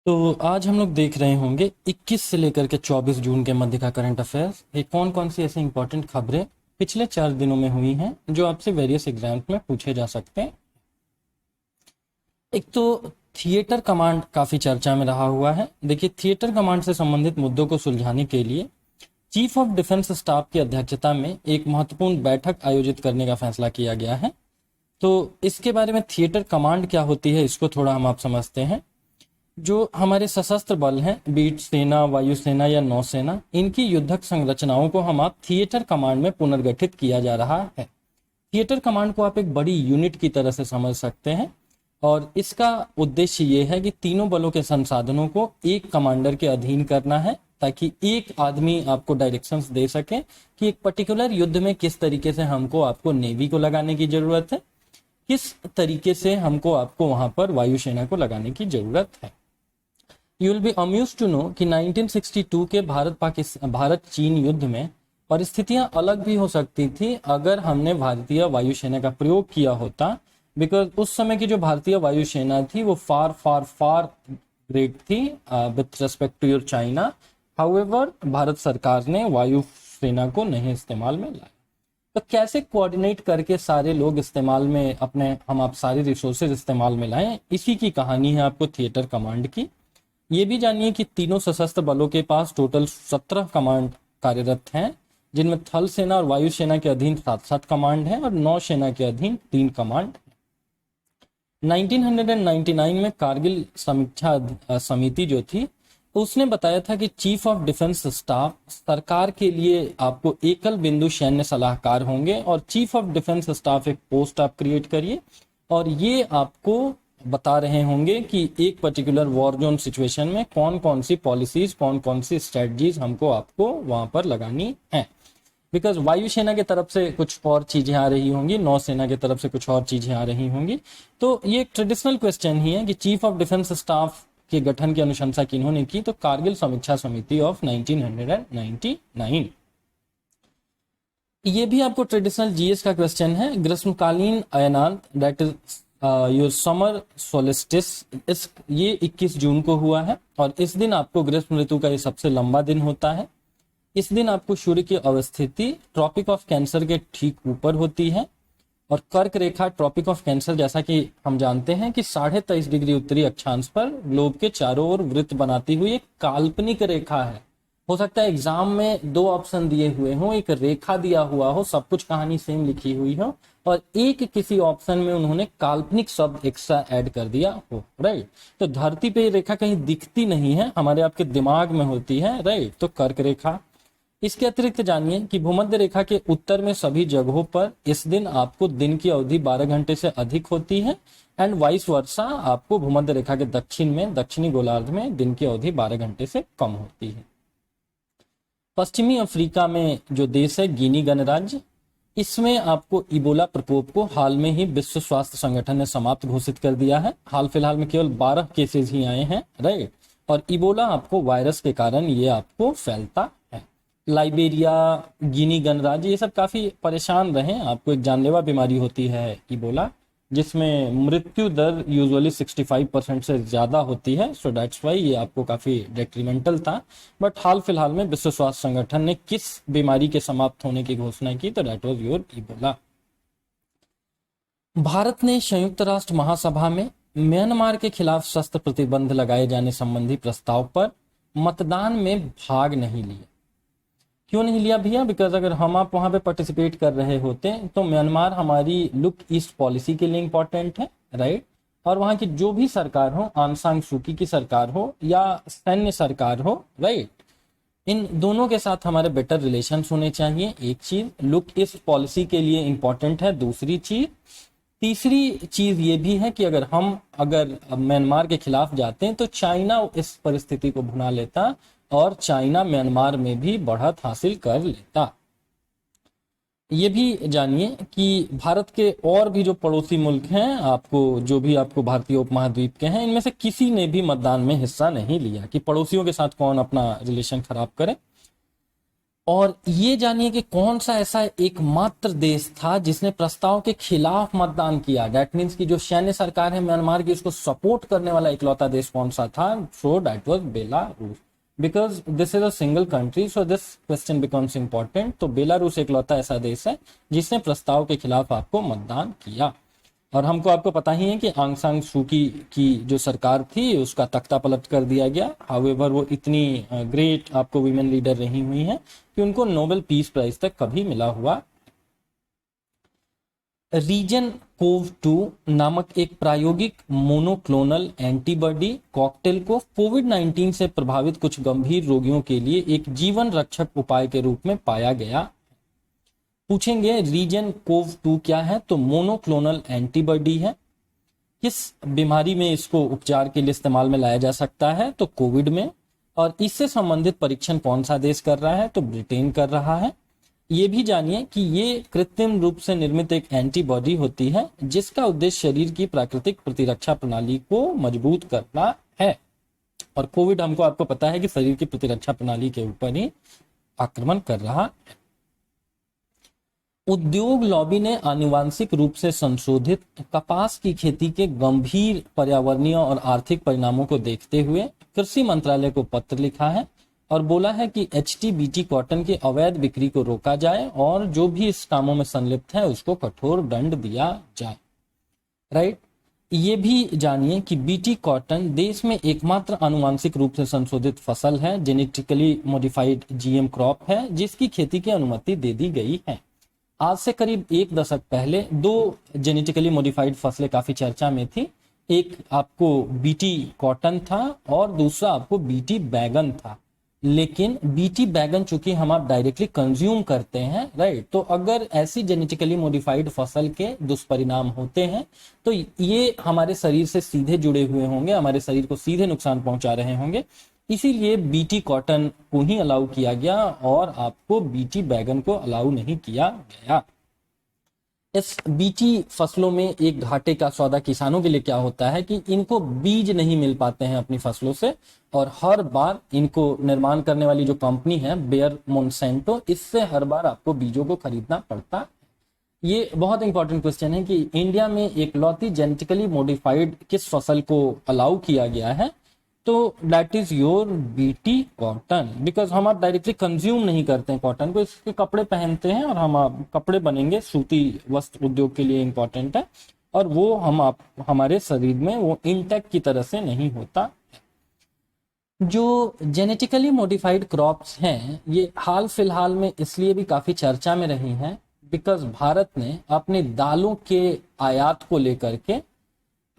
तो आज हम लोग देख रहे होंगे 21 से लेकर के 24 जून के मध्य का करंट अफेयर्स। ये कौन कौन सी ऐसी इंपॉर्टेंट खबरें पिछले 4 दिनों में हुई हैं जो आपसे वेरियस एग्जाम्स में पूछे जा सकते हैं। एक तो थिएटर कमांड काफी चर्चा में रहा हुआ है। देखिए, थिएटर कमांड से संबंधित मुद्दों को सुलझाने के लिए चीफ ऑफ डिफेंस स्टाफ की अध्यक्षता में एक महत्वपूर्ण बैठक आयोजित करने का फैसला किया गया है। तो इसके बारे में थिएटर कमांड क्या होती है, इसको थोड़ा हम आप समझते हैं। जो हमारे सशस्त्र बल हैं, बीट सेना, वायुसेना या नौसेना, इनकी युद्धक संरचनाओं को हम आप थिएटर कमांड में पुनर्गठित किया जा रहा है। थिएटर कमांड को आप एक बड़ी यूनिट की तरह से समझ सकते हैं और इसका उद्देश्य ये है कि तीनों बलों के संसाधनों को एक कमांडर के अधीन करना है, ताकि एक आदमी आपको डायरेक्शंस दे सके कि एक पर्टिकुलर युद्ध में किस तरीके से हमको आपको नेवी को लगाने की जरूरत है, किस तरीके से हमको आपको वहां पर वायुसेना को लगाने की जरूरत है। You will be amused to know कि 1962 के भारत चीन युद्ध में परिस्थितियां अलग भी हो सकती थी अगर हमने भारतीय वायुसेना का प्रयोग किया होता, बिकॉज उस समय की जो भारतीय वायुसेना थी वो फार फार फार ग्रेट थी with respect to your China. However भारत सरकार ने वायुसेना को नहीं इस्तेमाल में लाया। तो कैसे कोऑर्डिनेट करके सारे लोग इस्तेमाल में हम आप सारे रिसोर्सेज इस्तेमाल में लाएं, इसी की कहानी है आपको थिएटर कमांड की। ये भी जानिए कि तीनों सशस्त्र बलों के पास टोटल 17 कमांड कार्यरत हैं, जिनमें थल सेना और वायुसेना के अधीन 7-7 कमांड है और नौसेना के अधीन 3 कमांड है। 1999 में कारगिल समीक्षा समिति जो थी, उसने बताया था कि चीफ ऑफ डिफेंस स्टाफ सरकार के लिए आपको एकल बिंदु सैन्य सलाहकार होंगे और चीफ ऑफ डिफेंस स्टाफ एक पोस्ट आप क्रिएट करिए और ये आपको बता रहे होंगे कि एक पर्टिकुलर वॉर जोन सिचुएशन में कौन कौन सी पॉलिसीज, कौन कौन सी स्ट्रेटजीज हमको आपको वहां पर लगानी है। बिकॉज वायुसेना की तरफ से कुछ और चीजें आ रही होंगी, नौसेना की तरफ से कुछ और चीजें आ रही होंगी। तो ये एक ट्रेडिशनल क्वेश्चन ही है कि चीफ ऑफ डिफेंस स्टाफ के गठन की अनुशंसा किन्होंने की, तो कारगिल समीक्षा समिति ऑफ 1999। ये भी आपको ट्रेडिशनल जीएस का क्वेश्चन है। ग्रीष्मकालीन अयनांत, that is your summer solstice, ये 21 जून को हुआ है और इस दिन आपको ग्रीष्म ऋतु का ये सबसे लंबा दिन होता है। इस दिन आपको सूर्य की अवस्थिति ट्रॉपिक ऑफ कैंसर के ठीक ऊपर होती है और कर्क रेखा ट्रॉपिक ऑफ कैंसर, जैसा कि हम जानते हैं कि 23.5 डिग्री उत्तरी अक्षांश पर ग्लोब के चारों ओर वृत्त बनाती हुई एक काल्पनिक रेखा है। हो सकता है एग्जाम में 2 ऑप्शन दिए हुए हों, एक रेखा दिया हुआ हो, सब कुछ कहानी सेम लिखी हुई हो, और एक किसी ऑप्शन में उन्होंने काल्पनिक शब्द एक्स्ट्रा ऐड कर दिया हो, राइट। तो धरती पे ये रेखा कहीं दिखती नहीं है, हमारे आपके दिमाग में होती है, राइट। तो कर्क रेखा। इसके अतिरिक्त जानिए कि भूमध्य रेखा के उत्तर में सभी जगहों पर इस दिन आपको दिन की अवधि 12 घंटे से अधिक होती है एंड वाइस वर्सा आपको भूमध्य रेखा के दक्षिण में, दक्षिणी गोलार्ध में दिन की अवधि 12 घंटे से कम होती है। पश्चिमी अफ्रीका में जो देश है गिनी गणराज्य, इसमें आपको इबोला प्रकोप को हाल में ही विश्व स्वास्थ्य संगठन ने समाप्त घोषित कर दिया है। हाल फिलहाल में केवल 12 केसेस ही आए हैं, राइट। और इबोला आपको वायरस के कारण ये आपको फैलता है। लाइबेरिया, गिनी गणराज्य, ये सब काफी परेशान रहे। आपको एक जानलेवा बीमारी होती है इबोला, जिसमें मृत्यु दर यूजुअली 65% से ज्यादा होती है। सो दैट्स वाई ये आपको काफी डेट्रीमेंटल था। बट हाल फिलहाल में विश्व स्वास्थ्य संगठन ने किस बीमारी के समाप्त होने की घोषणा की, तो that was your Ebola. Bharat ने संयुक्त राष्ट्र महासभा में म्यांमार के खिलाफ शस्त्र प्रतिबंध लगाए जाने संबंधी प्रस्ताव पर मतदान में भाग नहीं लिया। क्यों नहीं लिया भैया? बिकॉज अगर हम आप वहां पे पार्टिसिपेट कर रहे होते तो म्यांमार हमारी लुक ईस्ट पॉलिसी के लिए इंपॉर्टेंट है, राइट। और वहां की जो भी सरकार हो, आंग सान सू की सरकार हो या सैन्य सरकार हो, राइट, इन दोनों के साथ हमारे बेटर रिलेशन होने चाहिए। एक चीज लुक ईस्ट पॉलिसी के लिए इंपॉर्टेंट है। दूसरी चीज, तीसरी चीज ये भी है कि अगर म्यांमार के खिलाफ जाते हैं तो चाइना इस परिस्थिति को भुना लेता और चाइना म्यांमार में भी बढ़त हासिल कर लेता। ये भी जानिए कि भारत के और भी जो पड़ोसी मुल्क हैं, जो भी आपको भारतीय उपमहाद्वीप के हैं, इनमें से किसी ने भी मतदान में हिस्सा नहीं लिया कि पड़ोसियों के साथ कौन अपना रिलेशन खराब करे। और ये जानिए कि कौन सा ऐसा एकमात्र देश था जिसने प्रस्ताव के खिलाफ मतदान किया। दैट मीन्स कि जो सैन्य सरकार है म्यांमार की उसको सपोर्ट करने वाला इकलौता देश कौन सा था। So that was Belarus. Because this is a single country, so this question becomes important. तो बेलारूस इकलौता ऐसा देश है जिसने प्रस्ताव के खिलाफ आपको मतदान किया। और हमको आपको पता ही है कि आंग सान सू की जो सरकार थी उसका तख्ता पलट कर दिया गया। हाउएवर वो इतनी ग्रेट आपको वीमेन लीडर रही हुई हैं कि उनको नोबेल पीस प्राइज तक कभी मिला हुआ। रीजन कोव 2 नामक एक प्रायोगिक मोनोक्लोनल एंटीबॉडी कॉकटेल को कोविड-19 से प्रभावित कुछ गंभीर रोगियों के लिए एक जीवन रक्षक उपाय के रूप में पाया गया। पूछेंगे रीजन कोव 2 क्या है, तो मोनोक्लोनल एंटीबॉडी है। किस बीमारी में इसको उपचार के लिए इस्तेमाल में लाया जा सकता है, तो कोविड में। और इससे संबंधित परीक्षण कौन सा देश कर रहा है, तो ब्रिटेन कर रहा है। ये भी जानिए कि ये कृत्रिम रूप से निर्मित एक एंटीबॉडी होती है जिसका उद्देश्य शरीर की प्राकृतिक प्रतिरक्षा प्रणाली को मजबूत करना है। और कोविड हमको आपको पता है कि शरीर की प्रतिरक्षा प्रणाली के ऊपर ही आक्रमण कर रहा है। उद्योग लॉबी ने आनुवांशिक रूप से संशोधित कपास की खेती के गंभीर पर्यावरणीय और आर्थिक परिणामों को देखते हुए कृषि मंत्रालय को पत्र लिखा है और बोला है कि HTBT कॉटन की अवैध बिक्री को रोका जाए और जो भी इस कामों में संलिप्त है उसको कठोर दंड दिया जाए। राइट। ये भी जानिए कि बीटी कॉटन देश में एकमात्र आनुवांशिक रूप से संशोधित फसल है, जेनेटिकली मॉडिफाइड GM क्रॉप है जिसकी खेती की अनुमति दे दी गई है। आज से करीब एक दशक पहले दो जेनेटिकली मॉडिफाइड फसलें काफी चर्चा में थी। एक आपको बीटी कॉटन था और दूसरा आपको बीटी बैगन था। लेकिन बीटी बैगन चूंकि हम आप डायरेक्टली कंज्यूम करते हैं, राइट, तो अगर ऐसी जेनेटिकली मॉडिफाइड फसल के दुष्परिणाम होते हैं तो ये हमारे शरीर से सीधे जुड़े हुए होंगे, हमारे शरीर को सीधे नुकसान पहुंचा रहे होंगे। इसीलिए बीटी कॉटन को ही अलाउ किया गया और आपको बीटी बैगन को अलाउ नहीं किया गया। इस बीटी फसलों में एक घाटे का सौदा किसानों के लिए क्या होता है कि इनको बीज नहीं मिल पाते हैं अपनी फसलों से और हर बार इनको निर्माण करने वाली जो कंपनी है बेयर मोनसेंटो, इससे हर बार आपको बीजों को खरीदना पड़ता है। ये बहुत इंपॉर्टेंट क्वेश्चन है कि इंडिया में एकलौती जेनेटिकली मॉडिफाइड किस फसल को अलाउ किया गया है, तो that is your BT cotton. Because हम आप डायरेक्टली कंज्यूम नहीं करते हैं कॉटन को, इसके कपड़े पहनते हैं और हम आप कपड़े बनेंगे, सूती वस्त्र उद्योग के लिए इंपॉर्टेंट है और वो हम आप हमारे शरीर में वो इंटेक्ट की तरह से नहीं होता। जो जेनेटिकली मॉडिफाइड क्रॉप्स हैं ये हाल फिलहाल में इसलिए भी काफी चर्चा में रही हैं बिकॉज भारत ने अपनी दालों के आयात को लेकर के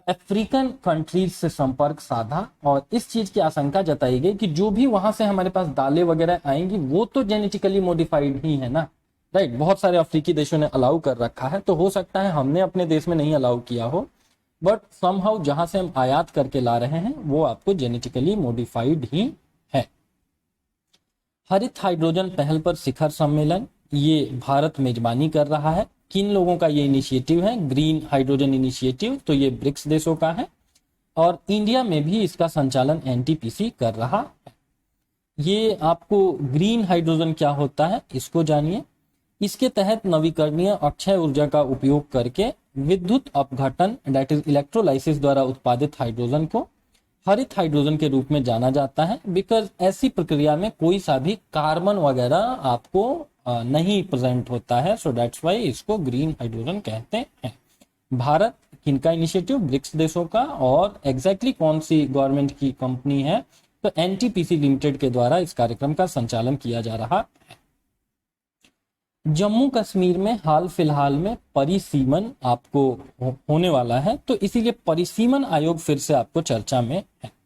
अफ्रीकन कंट्रीज से संपर्क साधा और इस चीज की आशंका जताई गई कि जो भी वहां से हमारे पास दालें वगैरह आएंगी वो तो जेनेटिकली मॉडिफाइड ही है ना, राइट। बहुत सारे अफ्रीकी देशों ने अलाउ कर रखा है, तो हो सकता है हमने अपने देश में नहीं अलाउ किया हो, बट समहाउ जहां से हम आयात करके ला रहे हैं वो आपको जेनेटिकली मॉडिफाइड ही है। हरित हाइड्रोजन पहल पर शिखर सम्मेलन, ये भारत मेजबानी कर रहा है। किन लोगों का ये इनिशिएटिव है, ग्रीन हाइड्रोजन इनिशिएटिव, तो ये ब्रिक्स देशों का है और इंडिया में भी इसका संचालन NTPC कर रहा है। ये आपको ग्रीन हाइड्रोजन क्या होता है इसको जानिए। इसके तहत नवीकरणीय अक्षय ऊर्जा का उपयोग करके विद्युत अपघटन दैट इज इलेक्ट्रोलाइसिस द्वारा उत्पादित हाइड्रोजन को हरित हाइड्रोजन के रूप में जाना जाता है बिकॉज ऐसी प्रक्रिया में कोई सा भी कार्बन वगैरह आपको नहीं प्रेजेंट होता है, सो दैट्स वाई इसको ग्रीन हाइड्रोजन कहते हैं। भारत किनका इनिशिएटिव, ब्रिक्स देशों का, और एग्जैक्टली कौन सी गवर्नमेंट की कंपनी है, तो NTPC लिमिटेड के द्वारा इस कार्यक्रम का संचालन किया जा रहा है। जम्मू कश्मीर में हाल फिलहाल में परिसीमन आपको होने वाला है, तो इसीलिए परिसीमन आयोग फिर से आपको चर्चा में है।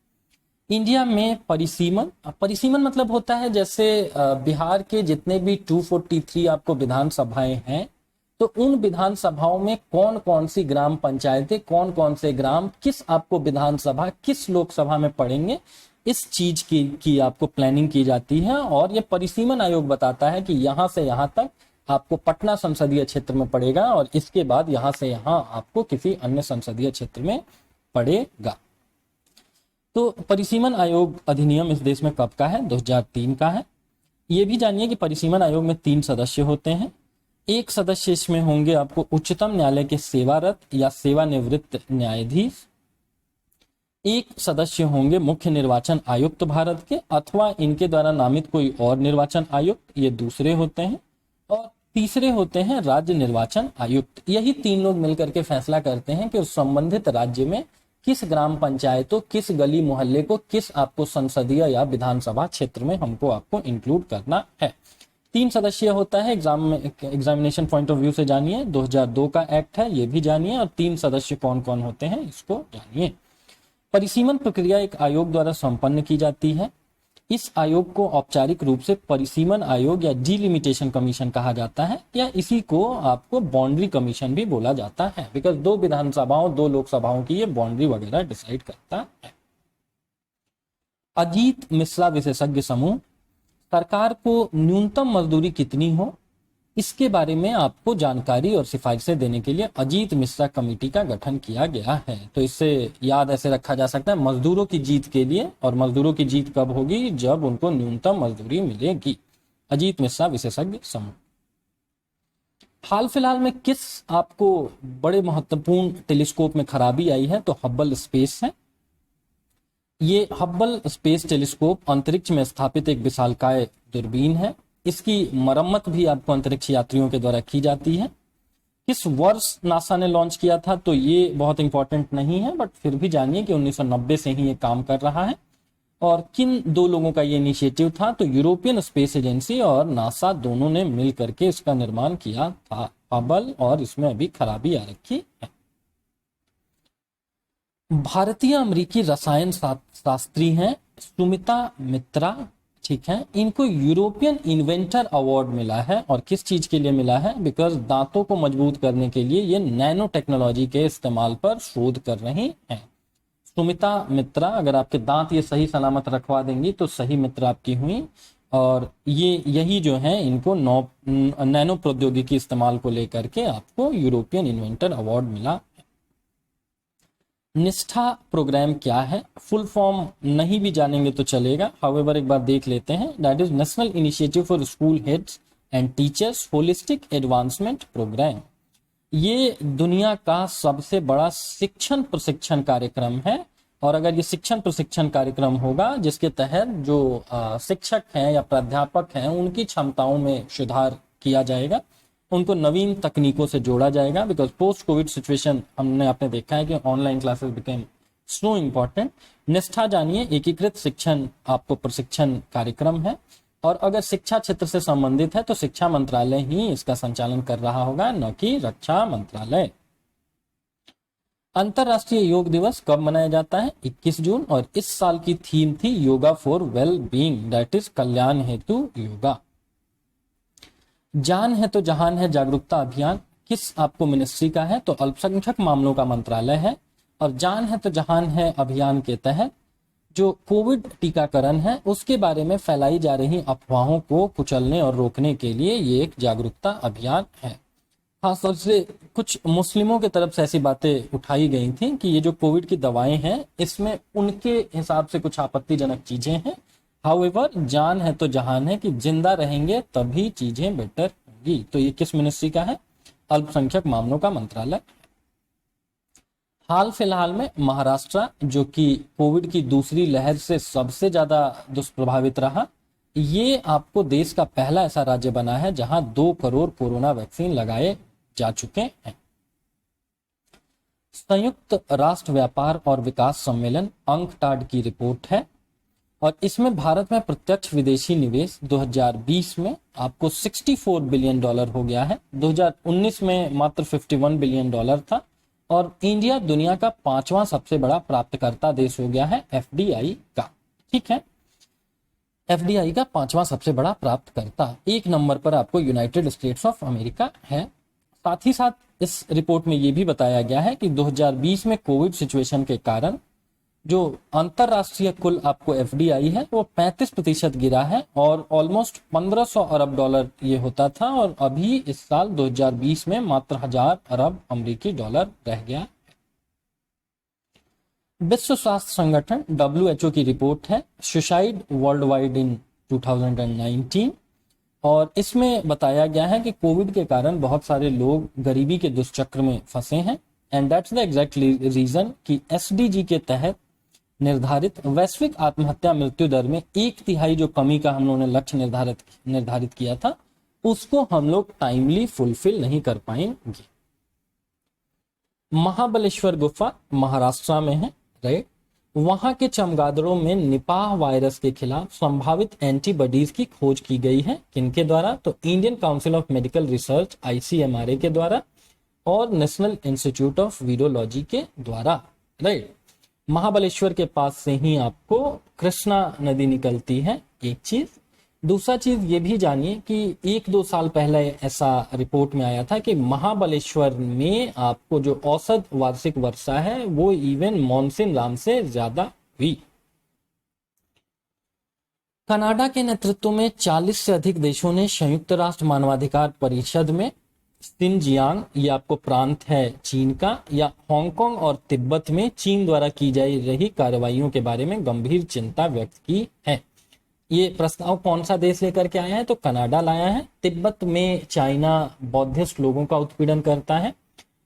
इंडिया में परिसीमन मतलब होता है जैसे बिहार के जितने भी 243 आपको विधानसभाएं हैं तो उन विधानसभाओं में कौन कौन सी ग्राम पंचायतें, कौन कौन से ग्राम किस आपको विधानसभा किस लोकसभा में पड़ेंगे, इस चीज की आपको प्लानिंग की जाती है। और ये परिसीमन आयोग बताता है कि यहां से यहां तक आपको पटना संसदीय क्षेत्र में पड़ेगा और इसके बाद यहां से यहां आपको किसी अन्य संसदीय क्षेत्र में पड़ेगा। तो परिसीमन आयोग अधिनियम इस देश में कब का है, 2003 का है। ये भी जानिए कि परिसीमन आयोग में 3 सदस्य होते हैं। एक सदस्य इसमें होंगे आपको उच्चतम न्यायालय के सेवारत या सेवानिवृत्त न्यायाधीश। एक सदस्य होंगे मुख्य निर्वाचन आयुक्त भारत के, अथवा इनके द्वारा नामित कोई और निर्वाचन आयुक्त, ये दूसरे होते हैं। और तीसरे होते हैं राज्य निर्वाचन आयुक्त। यही 3 लोग मिलकर के फैसला करते हैं कि उस संबंधित राज्य में किस ग्राम पंचायतों, किस गली मोहल्ले को, किस आपको संसदीय या विधानसभा क्षेत्र में हमको आपको इंक्लूड करना है। 3 सदस्यीय होता है। एग्जामिनेशन पॉइंट ऑफ व्यू से जानिए, 2002 का एक्ट है, ये भी जानिए। और 3 सदस्य कौन कौन होते हैं इसको जानिए। परिसीमन प्रक्रिया एक आयोग द्वारा संपन्न की जाती है। इस आयोग को औपचारिक रूप से परिसीमन आयोग या डिलिमिटेशन कमीशन कहा जाता है, या इसी को आपको बाउंड्री कमीशन भी बोला जाता है, बिकॉज 2 विधानसभाओं 2 लोकसभाओं की ये बाउंड्री वगैरह डिसाइड करता है। अजीत मिश्रा विशेषज्ञ समूह, सरकार को न्यूनतम मजदूरी कितनी हो इसके बारे में आपको जानकारी और सिफारिशें देने के लिए अजीत मिश्रा कमेटी का गठन किया गया है। तो इससे याद ऐसे रखा जा सकता है, मजदूरों की जीत के लिए। और मजदूरों की जीत कब होगी? जब उनको न्यूनतम मजदूरी मिलेगी। अजीत मिश्रा विशेषज्ञ समूह। हाल फिलहाल में किस आपको बड़े महत्वपूर्ण टेलीस्कोप में खराबी आई है? तो हब्बल स्पेस है। ये हब्बल स्पेस टेलीस्कोप अंतरिक्ष में स्थापित एक विशालकाय दूरबीन है। इसकी मरम्मत भी आपको अंतरिक्ष यात्रियों के द्वारा की जाती है। किस वर्ष नासा ने लॉन्च किया था? तो ये बहुत इंपॉर्टेंट नहीं है, बट फिर भी जानिए कि 1990 से ही ये काम कर रहा है। और किन 2 लोगों का ये इनिशिएटिव था? तो यूरोपियन स्पेस एजेंसी और नासा दोनों ने मिल करके इसका निर्माण किया था हबल, और इसमें अभी खराबी आ रखी है। भारतीय अमेरिकी रसायन शास्त्री हैं सुमिता मित्रा, ठीक है। इनको यूरोपियन इन्वेंटर अवार्ड मिला है। और किस चीज के लिए मिला है? बिकॉज दांतों को मजबूत करने के लिए ये नैनो टेक्नोलॉजी के इस्तेमाल पर शोध कर रही हैं। सुमिता मित्रा, अगर आपके दांत ये सही सलामत रखवा देंगी तो सही मित्र आपकी हुई। और ये यही जो है इनको नैनो प्रौद्योगिकी इस्तेमाल को लेकर के आपको यूरोपियन इन्वेंटर अवार्ड मिला। निष्ठा प्रोग्राम क्या है? फुल फॉर्म नहीं भी जानेंगे तो चलेगा, हाउएवर एक बार देख लेते हैं। That is national initiative for school heads and teachers holistic advancement programme. ये दुनिया का सबसे बड़ा शिक्षण प्रशिक्षण कार्यक्रम है। और अगर ये शिक्षण प्रशिक्षण कार्यक्रम होगा जिसके तहत जो शिक्षक हैं या प्राध्यापक हैं उनकी क्षमताओं में सुधार किया जाएगा, उनको नवीन तकनीकों से जोड़ा जाएगा। बिकॉज पोस्ट कोविड सिचुएशन आपने देखा है कि online classes became so important. निष्ठा जानिए, एकीकृत शिक्षण आपको प्रशिक्षण कार्यक्रम है। और अगर शिक्षा क्षेत्र से संबंधित है तो शिक्षा मंत्रालय ही इसका संचालन कर रहा होगा, न कि रक्षा मंत्रालय। अंतरराष्ट्रीय योग दिवस कब मनाया जाता है? 21 जून। और इस साल की थीम थी yoga for well being, that is कल्याण हेतु योगा। जान है तो जहान है जागरूकता अभियान किस आपको मिनिस्ट्री का है? तो अल्पसंख्यक मामलों का मंत्रालय है। और जान है तो जहान है अभियान के तहत जो कोविड टीकाकरण है उसके बारे में फैलाई जा रही अफवाहों को कुचलने और रोकने के लिए ये एक जागरूकता अभियान है। खासतौर से कुछ मुस्लिमों की तरफ से ऐसी बातें उठाई गई थी कि ये जो कोविड की दवाएं हैं इसमें उनके हिसाब से कुछ आपत्तिजनक चीजें हैं। हाउएवर जान है तो जहान है कि जिंदा रहेंगे तभी चीजें बेटर होंगी। तो ये किस मिनिस्ट्री का है? अल्पसंख्यक मामलों का मंत्रालय। हाल फिलहाल में महाराष्ट्र, जो कि कोविड की दूसरी लहर से सबसे ज्यादा दुष्प्रभावित रहा, ये आपको देश का पहला ऐसा राज्य बना है जहां 2 करोड़ कोरोना वैक्सीन लगाए जा चुके हैं। संयुक्त राष्ट्र व्यापार और विकास सम्मेलन अंकटाड की रिपोर्ट है। और इसमें भारत में प्रत्यक्ष विदेशी निवेश 2020 में आपको $64 बिलियन हो गया है। 2019 में मात्र $51 बिलियन था। और इंडिया दुनिया का 5वां सबसे बड़ा प्राप्तकर्ता देश हो गया है एफडीआई का, ठीक है। एफडीआई का 5वां सबसे बड़ा प्राप्तकर्ता। 1 नंबर पर आपको यूनाइटेड स्टेट्स ऑफ अमेरिका है। साथ ही साथ इस रिपोर्ट में यह भी बताया गया है कि 2020 में कोविड सिचुएशन के कारण जो अंतरराष्ट्रीय कुल आपको एफडीआई है वो 35% गिरा है और ऑलमोस्ट $1500 अरब ये होता था। और अभी इस साल 2020 में मात्र 1000 अरब अमेरिकी डॉलर रह गया। विश्व स्वास्थ्य संगठन WHO की रिपोर्ट है सुसाइड वर्ल्ड वाइड इन 2019। और इसमें बताया गया है कि कोविड के कारण बहुत सारे लोग गरीबी के दुष्चक्र में फंसे हैं and that's the exact reason कि एसडीजी के तहत निर्धारित वैश्विक आत्महत्या मृत्यु दर में 1/3 जो कमी का हम लोगों ने लक्ष्य निर्धारित किया था उसको हम लोग टाइमली फुलफिल नहीं कर पाएंगे। महाबलेश्वर गुफा महाराष्ट्र में है, राइट। वहां के चमगादड़ों में निपाह वायरस के खिलाफ संभावित एंटीबॉडीज की खोज की गई है। किनके द्वारा? तो Indian council of medical research ICMRA के द्वारा और नेशनल इंस्टीट्यूट ऑफ वीरोलॉजी के द्वारा, राइट। महाबलेश्वर के पास से ही आपको कृष्णा नदी निकलती है, एक चीज। दूसरा चीज ये भी जानिए कि 1-2 साल पहले ऐसा रिपोर्ट में आया था कि महाबलेश्वर में आपको जो औसत वार्षिक वर्षा है वो इवन मॉनसून राम से ज्यादा हुई। कनाडा के नेतृत्व में 40 से अधिक देशों ने संयुक्त राष्ट्र मानवाधिकार परिषद में सिनजियांग, ये आपको प्रांत है चीन का, या हांगकांग और तिब्बत में चीन द्वारा की जा रही कार्रवाइयों के बारे में गंभीर चिंता व्यक्त की है। ये प्रस्ताव कौन सा देश लेकर के आया है? तो कनाडा लाया है। तिब्बत में चाइना बौद्धिस्ट लोगों का उत्पीड़न करता है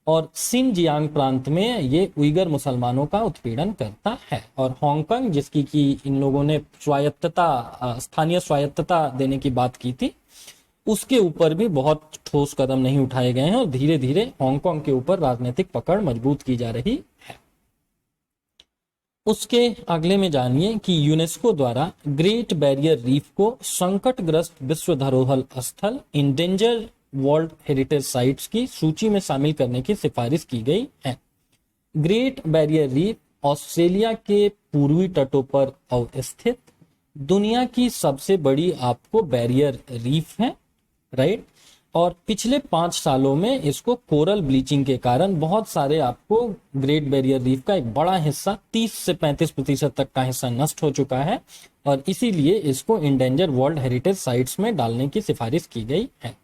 और सिनजियांग प्रांत में ये उइगर मुसलमानों का उत्पीड़न करता है। और हांगकांग, जिसकी की इन लोगों ने स्थानीय स्वायत्तता देने की बात की थी, उसके ऊपर भी बहुत ठोस कदम नहीं उठाए गए हैं और धीरे धीरे हांगकांग के ऊपर राजनीतिक पकड़ मजबूत की जा रही है। उसके अगले में जानिए कि यूनेस्को द्वारा ग्रेट बैरियर रीफ को संकटग्रस्त विश्व धरोहर स्थल इंडेंजर वर्ल्ड हेरिटेज साइट्स की सूची में शामिल करने की सिफारिश की गई है। ग्रेट बैरियर रीफ ऑस्ट्रेलिया के पूर्वी तटों पर अवस्थित दुनिया की सबसे बड़ी आपको बैरियर रीफ है, राइट। और पिछले 5 सालों में इसको कोरल ब्लीचिंग के कारण बहुत सारे आपको ग्रेट बैरियर रीफ का एक बड़ा हिस्सा 30 से 35% तक का हिस्सा नष्ट हो चुका है और इसीलिए इसको इंडेंजर वर्ल्ड हेरिटेज साइट्स में डालने की सिफारिश की गई है।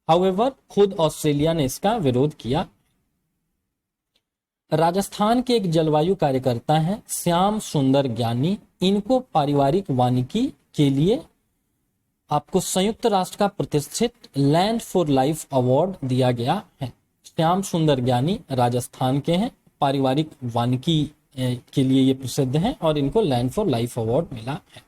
हाउएवर खुद ऑस्ट्रेलिया ने इसका विरोध किया। राजस्थान के एक जलवायु कार्यकर्ता हैं श्याम सुंदर ज्ञानी, इनको पारिवारिक वानिकी के लिए आपको संयुक्त राष्ट्र का प्रतिष्ठित लैंड फॉर लाइफ अवार्ड दिया गया है। श्याम सुंदर ज्ञानी राजस्थान के हैं, पारिवारिक वानिकी के लिए ये प्रसिद्ध हैं और इनको लैंड फॉर लाइफ अवार्ड मिला है।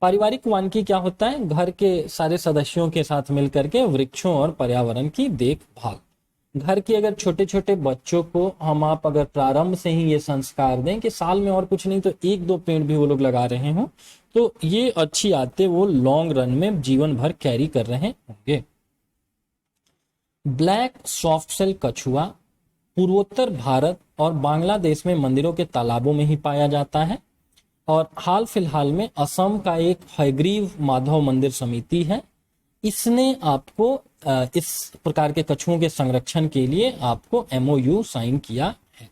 पारिवारिक वानिकी क्या होता है? घर के सारे सदस्यों के साथ मिलकर के वृक्षों और पर्यावरण की देखभाल। घर के अगर छोटे छोटे बच्चों को आप अगर प्रारंभ से ही ये संस्कार दें कि साल में और कुछ नहीं तो 1-2 पेड़ भी वो लोग लगा रहे हों, तो ये अच्छी आदतें वो लॉन्ग रन में जीवन भर कैरी कर रहे होंगे। ब्लैक सॉफ्ट सेल कछुआ पूर्वोत्तर भारत और बांग्लादेश में मंदिरों के तालाबों में ही पाया जाता है और हाल फिलहाल में असम का एक हयग्रीव माधव मंदिर समिति है, इसने आपको इस प्रकार के कछुओं के संरक्षण के लिए आपको MOU साइन किया है।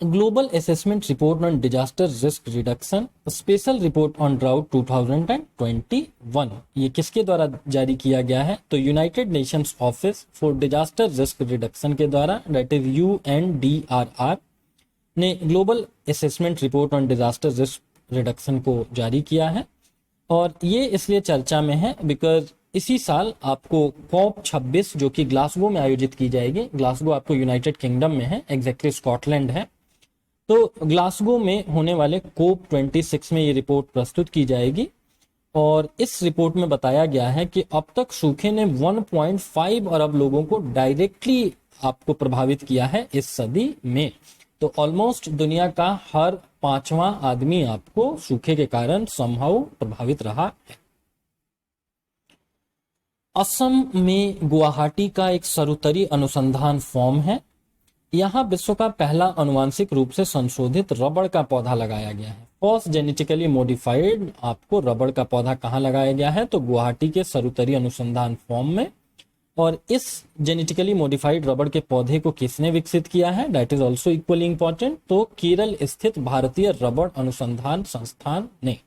Global assessment report on disaster risk reduction special report on drought 2021, ये किसके द्वारा जारी किया गया है? तो United Nations office for disaster risk reduction के द्वारा, दैट इज UNDRR, ने global assessment report on disaster risk reduction को जारी किया है। और ये इसलिए चर्चा में है बिकॉज इसी साल आपको COP26 जो कि ग्लासगो में आयोजित की जाएगी, ग्लासगो आपको यूनाइटेड किंगडम में है, एग्जैक्टली स्कॉटलैंड है, तो ग्लासगो में होने वाले COP26 में ये रिपोर्ट प्रस्तुत की जाएगी। और इस रिपोर्ट में बताया गया है कि अब तक सूखे ने 1.5 अरब लोगों को डायरेक्टली आपको प्रभावित किया है इस सदी में। तो ऑलमोस्ट दुनिया का हर 5वां आदमी आपको सूखे के कारण समहाउ प्रभावित रहा है। असम में गुवाहाटी का एक सरुतरी अनुसंधान फॉर्म है, यहाँ विश्व का पहला अनुवांशिक रूप से संशोधित रबड़ का पौधा लगाया गया है। फर्स्ट जेनेटिकली मॉडिफाइड आपको रबड़ का पौधा कहाँ लगाया गया है? तो गुवाहाटी के सरुतरी अनुसंधान फॉर्म में। और इस जेनेटिकली मॉडिफाइड रबड़ के पौधे को किसने विकसित किया है? That is also equally important. तो केरल स्थित भारतीय रबड़ अनुसंधान संस्थान ने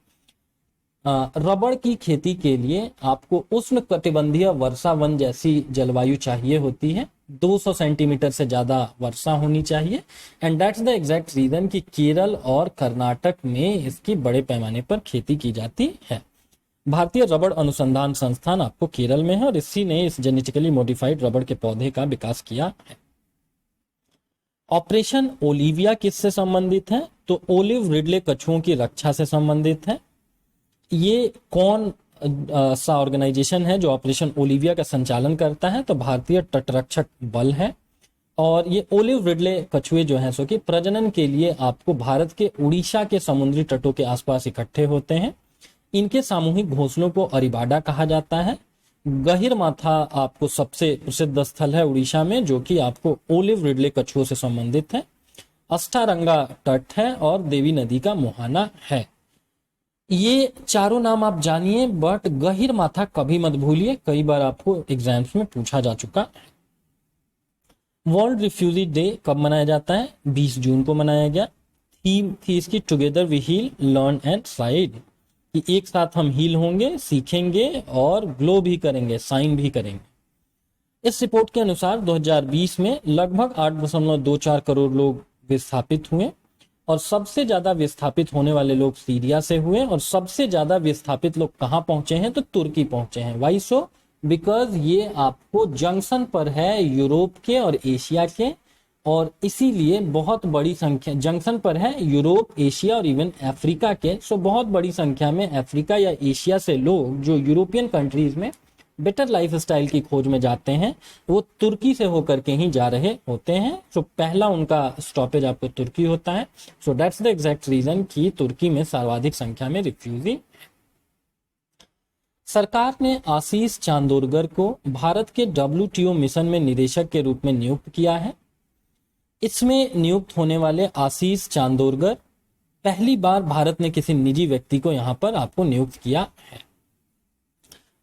रबड़ की खेती के लिए आपको उष्ण कटिबंधीय वर्षा वन जैसी जलवायु चाहिए होती है, 200 सेंटीमीटर से ज्यादा वर्षा होनी चाहिए। And that's the exact reason कि केरल और कर्नाटक में इसकी बड़े पैमाने पर खेती की जाती है। भारतीय रबड़ अनुसंधान संस्थान आपको केरल में है और इसी ने इस जेनेटिकली मॉडिफाइड रबड़ के पौधे का विकास किया है। ऑपरेशन ओलिविया किससे संबंधित है? तो ओलिव रिडले कछुओं की रक्षा से संबंधित है। ये कौन सा ऑर्गेनाइजेशन है जो ऑपरेशन ओलिविया का संचालन करता है? तो भारतीय तटरक्षक बल है। और ये ओलिव रिडले कछुए जो हैं सो कि प्रजनन के लिए आपको भारत के उड़ीसा के समुद्री तटों के आसपास इकट्ठे होते हैं। इनके सामूहिक घोंसलों को अरिबाडा कहा जाता है। गहिर माथा आपको सबसे प्रसिद्ध स्थल है उड़ीसा में, जो कि आपको ओलिव रिडले कछुओं से संबंधित है। अष्टारंगा तट है और देवी नदी का मुहाना है। ये चारों नाम आप जानिए, बट गहिर माथा कभी मत भूलिए, कई बार आपको एग्जाम्स में पूछा जा चुका है। वर्ल्ड रिफ्यूजी डे कब मनाया जाता है? 20 जून को मनाया गया। थीम थी इसकी together we heal, learn and side, कि एक साथ हम हील होंगे, सीखेंगे और ग्लो भी करेंगे, साइन भी करेंगे। इस रिपोर्ट के अनुसार 2020 में लगभग 8.24 करोड़ लोग विस्थापित हुए और सबसे ज्यादा विस्थापित होने वाले लोग सीरिया से हुए और सबसे ज्यादा विस्थापित लोग कहां पहुंचे हैं? तो तुर्की पहुंचे हैं। Y so? बिकॉज ये आपको जंक्शन पर है यूरोप के और एशिया के, और इसीलिए बहुत बड़ी संख्या जंक्शन पर है यूरोप, एशिया और इवन अफ्रीका के। सो बहुत बड़ी संख्या में अफ्रीका या एशिया से लोग जो यूरोपियन कंट्रीज में बेटर लाइफ स्टाइल की खोज में जाते हैं, वो तुर्की से होकर के ही जा रहे होते हैं। सो पहला उनका स्टॉपेज आपको तुर्की होता है। So that's the exact reason कि तुर्की में सर्वाधिक संख्या में रिफ्यूजी। सरकार ने आशीष चांदोरकर को भारत के WTO मिशन में निदेशक के रूप में नियुक्त किया है। इसमें नियुक्त होने वाले आशीष चांदोरकर पहली बार भारत ने किसी निजी व्यक्ति को यहां पर आपको नियुक्त किया है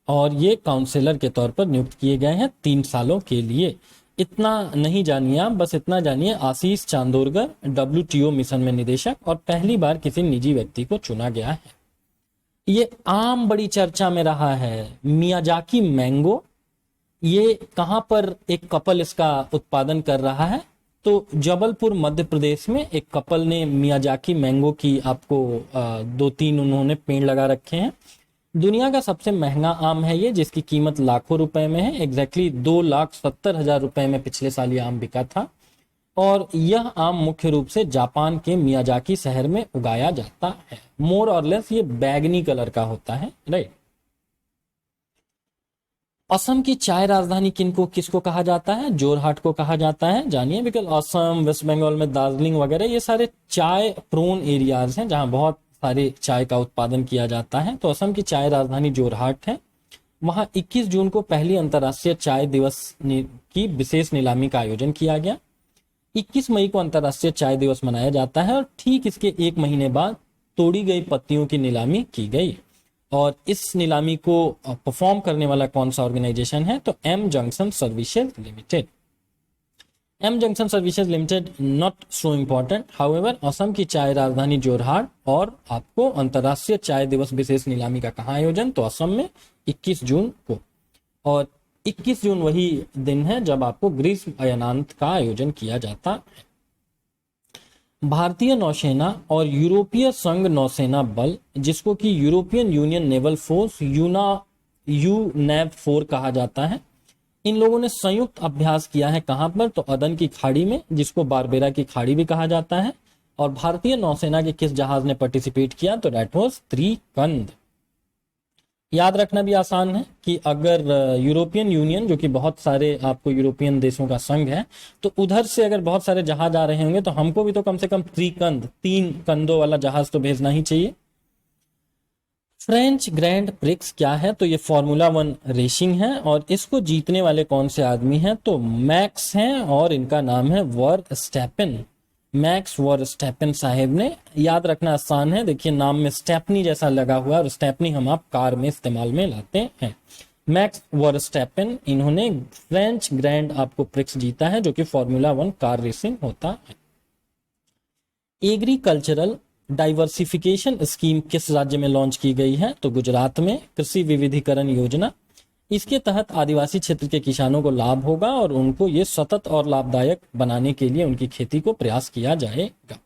और ये काउंसलर के तौर पर नियुक्त किए गए हैं 3 सालों के लिए। इतना नहीं जानिए आप, बस इतना जानिए आशीष चांदोरकर WTO मिशन में निदेशक और पहली बार किसी निजी व्यक्ति को चुना गया है। ये आम बड़ी चर्चा में रहा है मियाजाकी मैंगो। ये कहां पर एक कपल इसका उत्पादन कर रहा है? तो जबलपुर मध्य प्रदेश में एक कपल ने मियाजाकी मैंगो की आपको 2-3 उन्होंने पेड़ लगा रखे हैं। दुनिया का सबसे महंगा आम है ये, जिसकी कीमत लाखों रुपए में है। एग्जैक्टली 2,70,000 रुपए में पिछले साल ये आम बिका था और यह आम मुख्य रूप से जापान के मियाजाकी शहर में उगाया जाता है। मोर और लेस ये बैगनी कलर का होता है, राइट। असम की चाय राजधानी किसको कहा जाता है? जोरहाट को कहा जाता है। जानिए, बिकॉज असम, वेस्ट बंगाल में दार्जिलिंग वगैरह ये सारे चाय प्रोन एरियाज हैं जहां बहुत सारे चाय का उत्पादन किया जाता है। तो असम की चाय राजधानी जोरहाट है। वहां 21 जून को पहली अंतर्राष्ट्रीय चाय दिवस की विशेष नीलामी का आयोजन किया गया। 21 मई को अंतर्राष्ट्रीय चाय दिवस मनाया जाता है और ठीक इसके 1 महीने बाद तोड़ी गई पत्तियों की नीलामी की गई। और इस नीलामी को परफॉर्म करने वाला कौन सा ऑर्गेनाइजेशन है? तो M Junction Services Limited. M Junction Services Limited not so important, however Assam की चाय राजधानी जोरहाट और आपको अंतर्राष्ट्रीय चाय दिवस विशेष नीलामी का कहाँ आयोजन? तो असम में 21 जून को। और 21 जून वही दिन है जब आपको ग्रीष्म अयनांत का आयोजन किया जाता है। भारतीय नौसेना और यूरोपीय संघ नौसेना बल, जिसको कि यूरोपियन यूनियन नेवल फोर्स यूनेव 4 कहा जाता है, इन लोगों ने संयुक्त अभ्यास किया है कहां पर? तो अदन की खाड़ी में, जिसको बारबेरा की खाड़ी भी कहा जाता है। और भारतीय नौसेना के किस जहाज ने पार्टिसिपेट किया? तो दैट वाज त्रिकंद। याद रखना भी आसान है कि अगर यूरोपियन यूनियन, जो कि बहुत सारे आपको यूरोपियन देशों का संघ है, तो उधर से अगर बहुत सारे जहाज आ रहे होंगे तो हमको भी तो कम से कम त्रिकंद, 3 कंधों वाला जहाज तो भेजना ही चाहिए। फ्रेंच ग्रैंड प्रिक्स क्या है? तो ये फॉर्मूला 1 रेसिंग है और इसको जीतने वाले कौन से आदमी हैं? तो मैक्स हैं और इनका नाम है वर्स्टैपेन। मैक्स वर्स्टैपेन साहेब ने, याद रखना आसान है, देखिए नाम में स्टेपनी जैसा लगा हुआ है और स्टेपनी हम आप कार में इस्तेमाल में लाते हैं। मैक्स वर्स्टैपेन, इन्होंने फ्रेंच ग्रैंड आपको प्रिक्स जीता है जो कि फॉर्मूला 1 कार रेसिंग होता है। एग्रीकल्चरल डाइवर्सिफिकेशन स्कीम किस राज्य में लॉन्च की गई है? तो गुजरात में। कृषि विविधीकरण योजना, इसके तहत आदिवासी क्षेत्र के किसानों को लाभ होगा और उनको ये सतत और लाभदायक बनाने के लिए उनकी खेती को प्रयास किया जाएगा।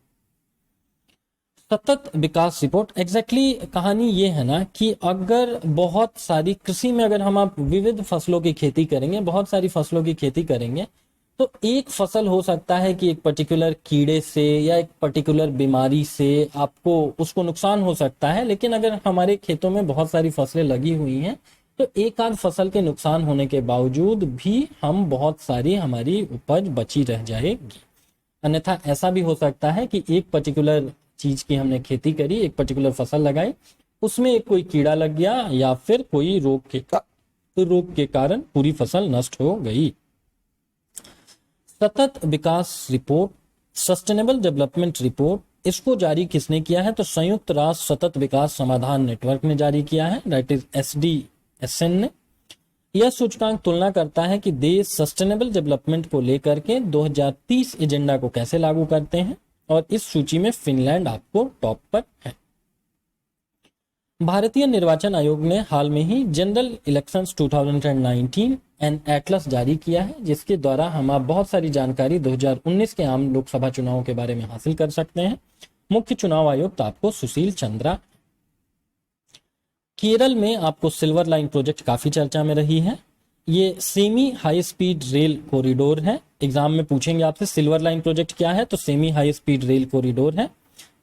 सतत विकास रिपोर्ट एग्जैक्टली कहानी ये है ना कि अगर बहुत सारी कृषि में अगर हम आप विविध फसलों की खेती करेंगे, बहुत सारी फसलों की खेती करेंगे, तो एक फसल हो सकता है कि एक पर्टिकुलर कीड़े से या एक पर्टिकुलर बीमारी से आपको उसको नुकसान हो सकता है। लेकिन अगर हमारे खेतों में बहुत सारी फसलें लगी हुई हैं तो एक आध फसल के नुकसान होने के बावजूद भी हम बहुत सारी हमारी उपज बची रह जाएगी। अन्यथा ऐसा भी हो सकता है कि एक पर्टिकुलर चीज की हमने खेती करी, एक पर्टिकुलर फसल लगाई, उसमें एक कोई कीड़ा लग गया या फिर कोई रोग के कारण पूरी फसल नष्ट हो गई। सतत विकास रिपोर्ट, सस्टेनेबल डेवलपमेंट रिपोर्ट, इसको जारी किसने किया है? तो संयुक्त राष्ट्र सतत विकास समाधान नेटवर्क ने जारी किया है, दैट इज SDSN ने। यह सूचकांक तुलना करता है कि देश सस्टेनेबल डेवलपमेंट को लेकर के 2030 एजेंडा को कैसे लागू करते हैं, और इस सूची में फिनलैंड आपको टॉप पर है। भारतीय निर्वाचन आयोग ने हाल में ही जनरल इलेक्शंस 2019 एन एटलस जारी किया है, जिसके द्वारा हम आप बहुत सारी जानकारी 2019 के आम लोकसभा चुनावों के बारे में हासिल कर सकते हैं। मुख्य चुनाव आयुक्त आपको सुशील चंद्रा। केरल में आपको सिल्वर लाइन प्रोजेक्ट काफी चर्चा में रही है। ये semi high speed rail corridor है। एग्जाम में पूछेंगे आपसे सिल्वर लाइन प्रोजेक्ट क्या है, तो semi high speed rail corridor है।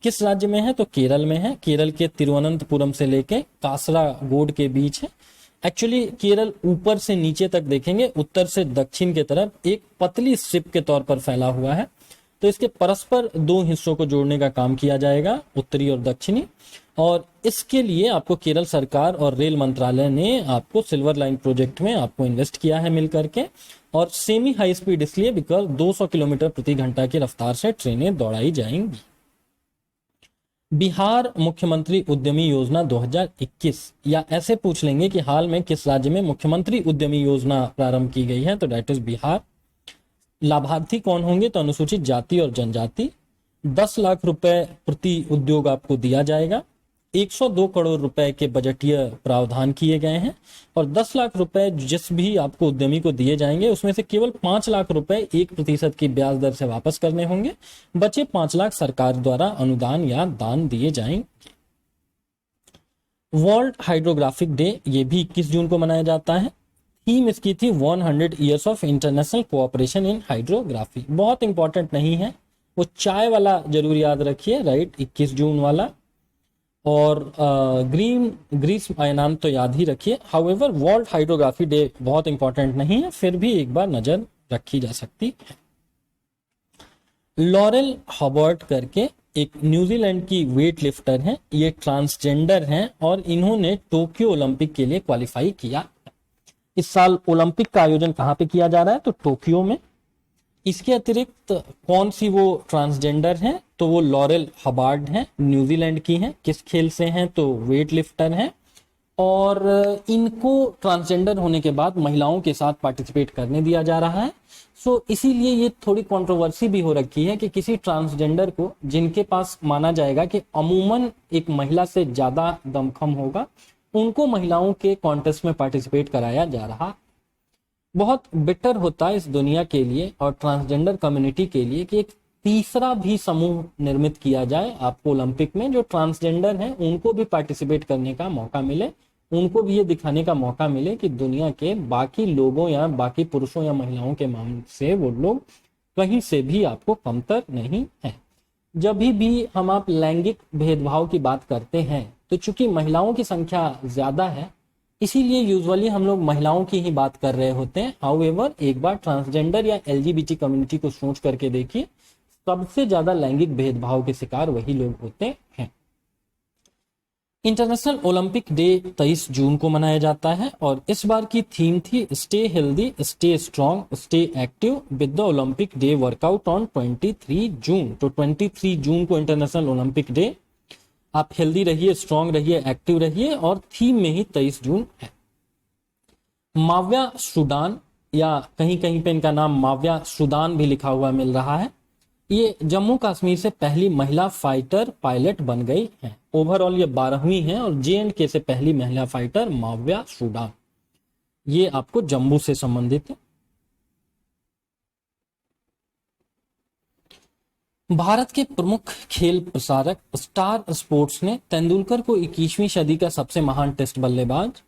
किस राज्य में है? तो केरल में है। केरल के तिरुवनंतपुरम से लेके कासरागोड के बीच है। एक्चुअली केरल ऊपर से नीचे तक देखेंगे, उत्तर से दक्षिण के तरफ एक पतली स्ट्रिप के तौर पर फैला हुआ है। तो इसके परस्पर दो हिस्सों को जोड़ने का काम किया जाएगा, उत्तरी और दक्षिणी। और इसके लिए आपको केरल सरकार और रेल मंत्रालय ने आपको सिल्वर लाइन प्रोजेक्ट में आपको इन्वेस्ट किया है मिल करके। और सेमी हाई स्पीड इसलिए बिकॉज 200 किलोमीटर प्रति घंटा की रफ्तार से ट्रेनें दौड़ाई जाएंगी। बिहार मुख्यमंत्री उद्यमी योजना 2021, या ऐसे पूछ लेंगे कि हाल में किस राज्य में मुख्यमंत्री उद्यमी योजना प्रारंभ की गई है, तो दैट इज बिहार। लाभार्थी कौन होंगे? तो अनुसूचित जाति और जनजाति। 10 लाख रुपए प्रति उद्योग आपको दिया जाएगा। 102 करोड़ रुपए के बजटीय प्रावधान किए गए हैं, और 10 लाख रुपए जिस भी आपको उद्यमी को दिए जाएंगे उसमें से केवल 5 लाख रुपए 1% की ब्याज दर से वापस करने होंगे। बचे 5 लाख सरकार द्वारा अनुदान या दान दिए जाएंगे। वर्ल्ड हाइड्रोग्राफिक डे, ये भी 21 जून को मनाया जाता है। थीम इसकी थी 100 years of international cooperation in hydrography. बहुत इंपॉर्टेंट नहीं है, वो चाय वाला जरूर याद रखिए, राइट, 21 जून वाला। और ग्रीष्म अयनांत तो याद ही रखिए। हाउएवर वर्ल्ड हाइड्रोग्राफी डे बहुत इंपॉर्टेंट नहीं है, फिर भी एक बार नजर रखी जा सकती है। लॉरेल हॉबर्ट करके एक न्यूजीलैंड की वेट लिफ्टर हैं, ये ट्रांसजेंडर हैं और इन्होंने टोक्यो ओलंपिक के लिए क्वालिफाई किया। इस साल ओलंपिक का आयोजन कहाँ पे किया जा रहा है? तो टोक्यो में। इसके अतिरिक्त कौन सी वो ट्रांसजेंडर हैं? तो वो लॉरेल हबार्ड हैं, न्यूजीलैंड की हैं। किस खेल से हैं? तो वेट लिफ्टर हैं। और इनको ट्रांसजेंडर होने के बाद महिलाओं के साथ पार्टिसिपेट करने दिया जा रहा है। सो इसीलिए ये थोड़ी कंट्रोवर्सी भी हो रखी है कि किसी ट्रांसजेंडर को, जिनके पास माना जाएगा कि अमूमन एक महिला से ज्यादा दमखम होगा, उनको महिलाओं के कॉन्टेस्ट में पार्टिसिपेट कराया जा रहा। बहुत बेटर होता है इस दुनिया के लिए और ट्रांसजेंडर कम्युनिटी के लिए कि एक तीसरा भी समूह निर्मित किया जाए आपको ओलंपिक में, जो ट्रांसजेंडर हैं उनको भी पार्टिसिपेट करने का मौका मिले, उनको भी ये दिखाने का मौका मिले कि दुनिया के बाकी लोगों या बाकी पुरुषों या महिलाओं के मामले से वो लोग कहीं से भी आपको कमतर नहीं है। जब भी हम आप लैंगिक भेदभाव की बात करते हैं तो चूंकि महिलाओं की संख्या ज्यादा है, इसीलिए यूजुअली हम लोग महिलाओं की ही बात कर रहे होते हैं। हाउएवर एक बार ट्रांसजेंडर या LGBT कम्युनिटी को सोच करके देखिए, सबसे ज्यादा लैंगिक भेदभाव के शिकार वही लोग होते हैं। इंटरनेशनल ओलंपिक डे 23 जून को मनाया जाता है और इस बार की थीम थी stay healthy, stay strong, stay active with the Olympic day workout on 23 जून। तो 23 जून को इंटरनेशनल ओलंपिक डे। आप हेल्दी रहिए, स्ट्रांग रहिए, एक्टिव रहिए, और थीम में ही 23 जून है। माव्या सूडान, या कहीं कहीं पे इनका नाम माव्या सूडान भी लिखा हुआ मिल रहा है, ये जम्मू कश्मीर से पहली महिला फाइटर पायलट बन गई हैं। ओवरऑल ये 12वीं हैं और JNK से पहली महिला फाइटर माव्या सूडान। ये आपको जम्मू से संबंधित है। भारत के प्रमुख खेल प्रसारक स्टार स्पोर्ट्स ने तेंदुलकर को 21वीं सदी का सबसे महान टेस्ट बल्लेबाज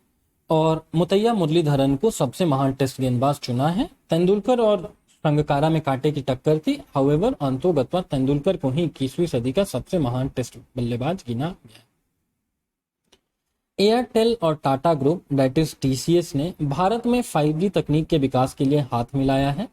और मुतैया मुरलीधरन को सबसे महान टेस्ट गेंदबाज चुना है। तेंदुलकर और संगकारा में कांटे की टक्कर थी, हाउएवर अंतोगत्वा तेंदुलकर को ही 21वीं सदी का सबसे महान टेस्ट बल्लेबाज गिना गया। एयरटेल और Tata group that is TCS ने भारत में 5G तकनीक के विकास के लिए हाथ मिलाया है।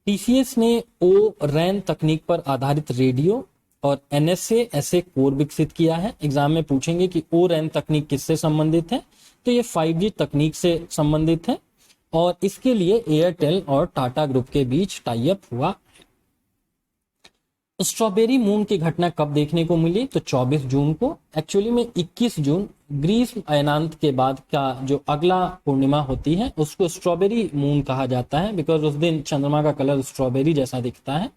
टीसीएस ने ओ रैन तकनीक पर आधारित रेडियो और एनएसए ऐसे कोर विकसित किया है। एग्जाम में पूछेंगे कि ओ रैन तकनीक किससे संबंधित है, तो ये 5G तकनीक से संबंधित है और इसके लिए एयरटेल और टाटा ग्रुप के बीच टाई अप हुआ। स्ट्रॉबेरी मून की घटना कब देखने को मिली, तो 24 जून को। एक्चुअली में 21 जून ग्रीष्म अयनांत के बाद का जो अगला पूर्णिमा होती है उसको स्ट्रॉबेरी मून कहा जाता है, बिकॉज उस दिन चंद्रमा का कलर स्ट्रॉबेरी जैसा दिखता है।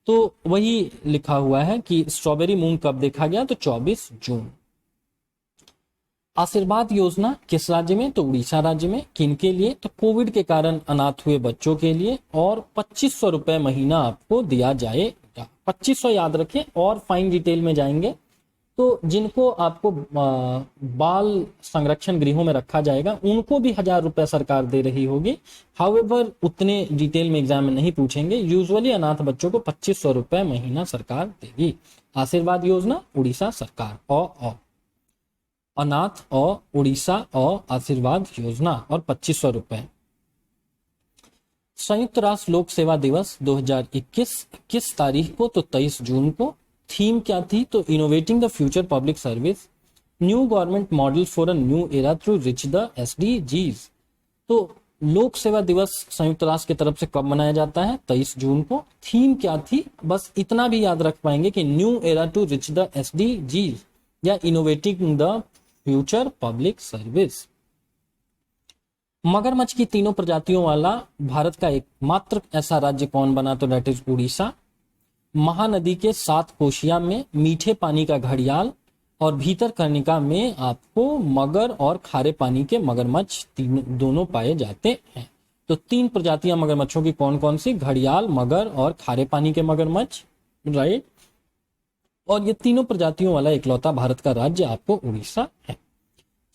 तो वही लिखा हुआ है कि स्ट्रॉबेरी मून कब देखा गया, तो 24 जून। आशीर्वाद योजना किस राज्य में, तो उड़ीसा राज्य में। किनके लिए, तो कोविड के कारण अनाथ हुए बच्चों के लिए, और 2500 रुपए महीना आपको दिया जाएगा। 2500 याद रखें, और फाइन डिटेल में जाएंगे तो जिनको आपको बाल संरक्षण गृहों में रखा जाएगा उनको भी 1000 रुपए सरकार दे रही होगी। हाउएवर उतने डिटेल में एग्जाम में नहीं पूछेंगे। यूजुअली अनाथ बच्चों को 2500 रुपए महीना सरकार देगी। आशीर्वाद योजना उड़ीसा सरकार। अनाथ और उड़ीसा और आशीर्वाद योजना और 2500 रुपए। संयुक्त राष्ट्र लोक सेवा दिवस 2021 किस तारीख को, तो 23 जून को। थीम क्या थी, तो innovating the future public service, new government model for a new era through rich the SDGs। तो लोक सेवा दिवस संयुक्त राष्ट्र की तरफ से कब मनाया जाता है, 23 जून को। थीम क्या थी, बस इतना भी याद रख पाएंगे कि new era to reach the SDGs या innovating the future public service. मगरमच्छ की तीनों प्रजातियों वाला भारत का एकमात्र ऐसा राज्य कौन बना, तो दैट इज उड़ीसा। महानदी के 7 कोशिया में मीठे पानी का घड़ियाल और भीतरकनिका में आपको मगर और खारे पानी के मगरमच्छ दोनों पाए जाते हैं। तो 3 प्रजातियां मगरमच्छों की कौन कौन सी, घड़ियाल, मगर और खारे पानी के मगरमच्छ, राइट। और ये तीनों प्रजातियों वाला इकलौता भारत का राज्य आपको उड़ीसा है।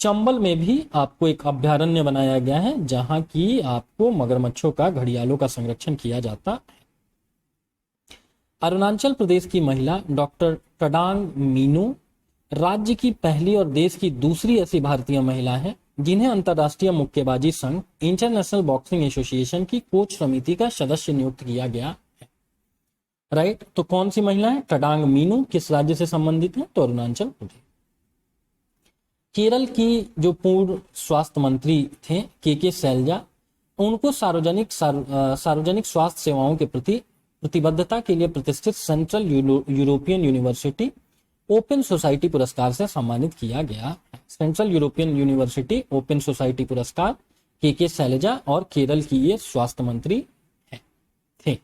चंबल में भी आपको एक अभ्यारण्य बनाया गया है जहां की आपको मगरमच्छों का, घड़ियालों का संरक्षण किया जाता है। अरुणाचल प्रदेश की महिला डॉक्टर टडांग मीनू राज्य की पहली और देश की दूसरी ऐसी भारतीय महिला है जिन्हें अंतर्राष्ट्रीय मुक्केबाजी संघ इंटरनेशनल बॉक्सिंग एसोसिएशन की कोच समिति का सदस्य नियुक्त किया गया है, राइट। तो कौन सी महिला है, टडांग मीनू। किस राज्य से संबंधित है, तो अरुणाचल प्रदेश। केरल की जो पूर्व स्वास्थ्य मंत्री थे के सैलजा, उनको सार्वजनिक स्वास्थ्य सेवाओं के प्रति प्रतिबद्धता के लिए प्रतिष्ठित central European university open society पुरस्कार से सम्मानित किया गया। Central European university open society पुरस्कार के सैलजा और केरल की ये स्वास्थ्य मंत्री थे।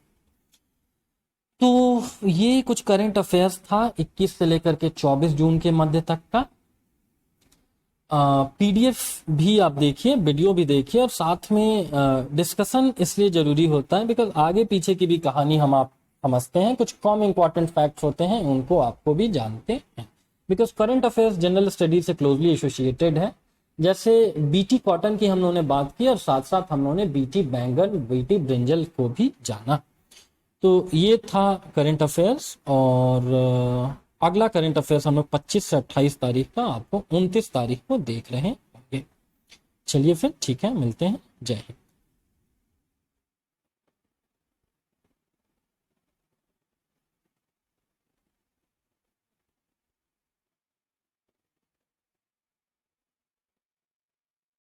तो ये कुछ करंट अफेयर्स था 21 से लेकर के 24 जून के मध्य तक का। PDF भी आप देखिए, वीडियो भी देखिए, और साथ में डिस्कशन इसलिए जरूरी होता है बिकॉज आगे पीछे की भी कहानी हम आप समझते हैं, कुछ कम इंपॉर्टेंट फैक्ट्स होते हैं उनको आपको भी जानते हैं, because current affairs general studies से क्लोजली एसोसिएटेड है। जैसे बीटी कॉटन की हम लोगों ने बात की और साथ साथ हम लोगों ने बीटी बैंगन, बीटी ब्रिंजल को भी जाना। तो ये था करंट अफेयर्स, और अगला करंट अफेयर्स हम लोग 25 से 28 तारीख का आपको 29 तारीख को देख रहे होंगे। चलिए फिर ठीक है, मिलते हैं। जय हिंद।